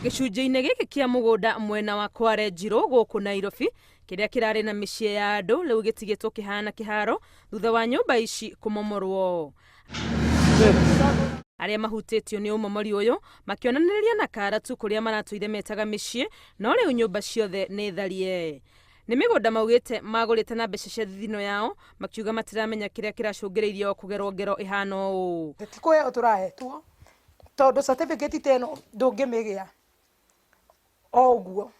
Gĩcunjĩ-inĩ gĩkĩ kĩa mũgũnda mwena wa Kware Njirũ gũkũ Nairobi, kĩrĩa kĩrarĩ na mĩciĩ ya andũ rĩu gĩtigĩtwo kĩhana kĩharo thutha wa nyũmba ici kũmomorwo. Arĩa mahutĩtio nĩ ũmomori ũyũ makĩonanĩria na karatu kũrĩa maratũire metaga mĩciĩ, no rĩu nyũmba ciothe nĩ tharie. Nĩ mĩgũnda maugĩte magũrĩte na mbeca cia thithino yao, makiuga matiramenya kĩrĩa kĩracũngĩrĩirio kũgerwo ngero ĩhana ũũ. Tikuoya tũrahetwo tondũ certificate teno ndũngĩmĩgĩa o ũguo.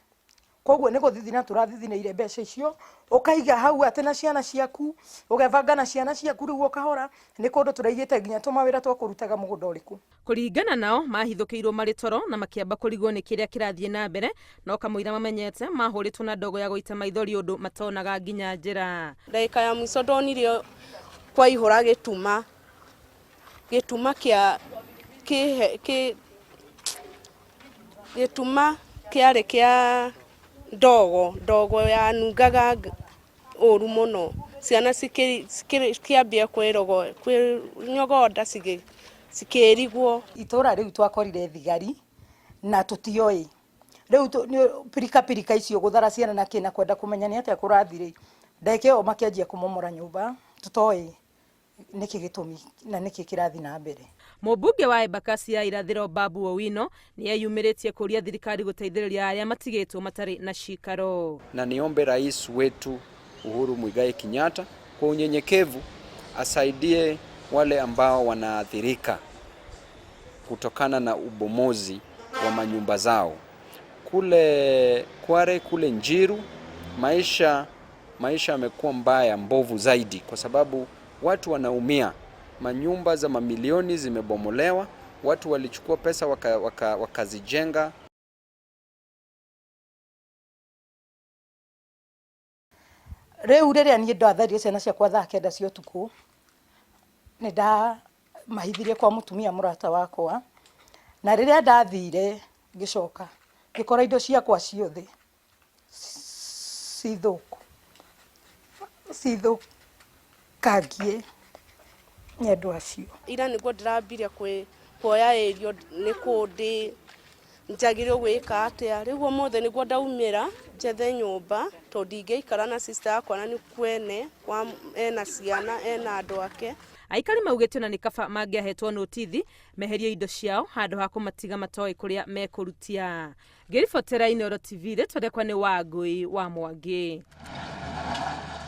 Koguo nĩ gũthithina tũrathithineire mbeca icio, ũkaiga hau atĩ na ciana ciaku, ũgebanga na ciana ciaku rĩu ũkahora, nĩ kũndũ tũraigĩte nginya tũmawĩra twa kũrutaga mũgũnda ũrĩkũ. Kũringana nao mahithũkĩirwo marĩ toro na makĩamba kũrigwo nĩ kĩrĩa kĩrathiĩ na mbere, no kamũira mamenyete mahũrĩtwo na ndogo ya gũita maithori ũndũ matonaga nginya njĩra. Ndagĩka ya mũico ndonire kwaihũra gĩtuma kĩarĩ kĩa ndogo yanungaga ũru mũno. Ciana cikĩambia kwĩnyogonda cikĩrigwo. Itũra rĩu twakorire thigari na tũtioĩ. Rĩu pirika icio gũthara ciana na kĩna kwenda kũmenya nĩ atĩa kũrathire. Ndeke o makĩanjia kũmomora nyũmba, tũtoĩ nĩkĩ gĩtũmi na nĩkĩ kĩrathi na mbere. Mũmbunge wa Embakasi ya irathĩro Babu Owino nĩ eyumĩrĩtie kũria thirikari gũteithĩrĩria arĩa matigĩtwo matarĩ na cikaro. Na niombe rais wetu Uhuru Muigai Kenyatta kwa unyenyekevu asaidie wale ambao wanaathirika kutokana na ubomozi wa manyumba zao. Kule Kware, kule Njiru, maisha yamekuwa mbaya, mbovu zaidi kwa sababu watu wanaumia. Manyumba za mamilioni zimebomolewa, watu walichukua pesa wakazijenga. Rĩu rĩrĩa niĩ ndatharia ciana ciakwa thaa kenda cia ũtukũ, nĩ ndamahithirie kwa mũtumia mũrata wakwa, na rĩrĩa ndathire ngĩcoka ngĩkora indo ciakwa ciothe cithũkangie nĩ andũ acio. Ira nĩguo ndĩrambirie kuoya ĩrio nĩ kũndĩ njagĩrĩirwo gwĩka atĩa. Rĩu ũmũthĩ nĩguo ndaumĩra njethe nyũmba tondũ ndingĩikara na sister yakwa na nĩ kwene ena ciana ena andũ ake. Aikari maugĩte na nĩ kaba mangĩahetwo notithi meherie indo ciao handũ ha kũmatiga matoĩ kũrĩa mekũrutia. Ngĩribotera Inooro TV, rĩtwa rĩakwa nĩ Wangũi wa Mwangi.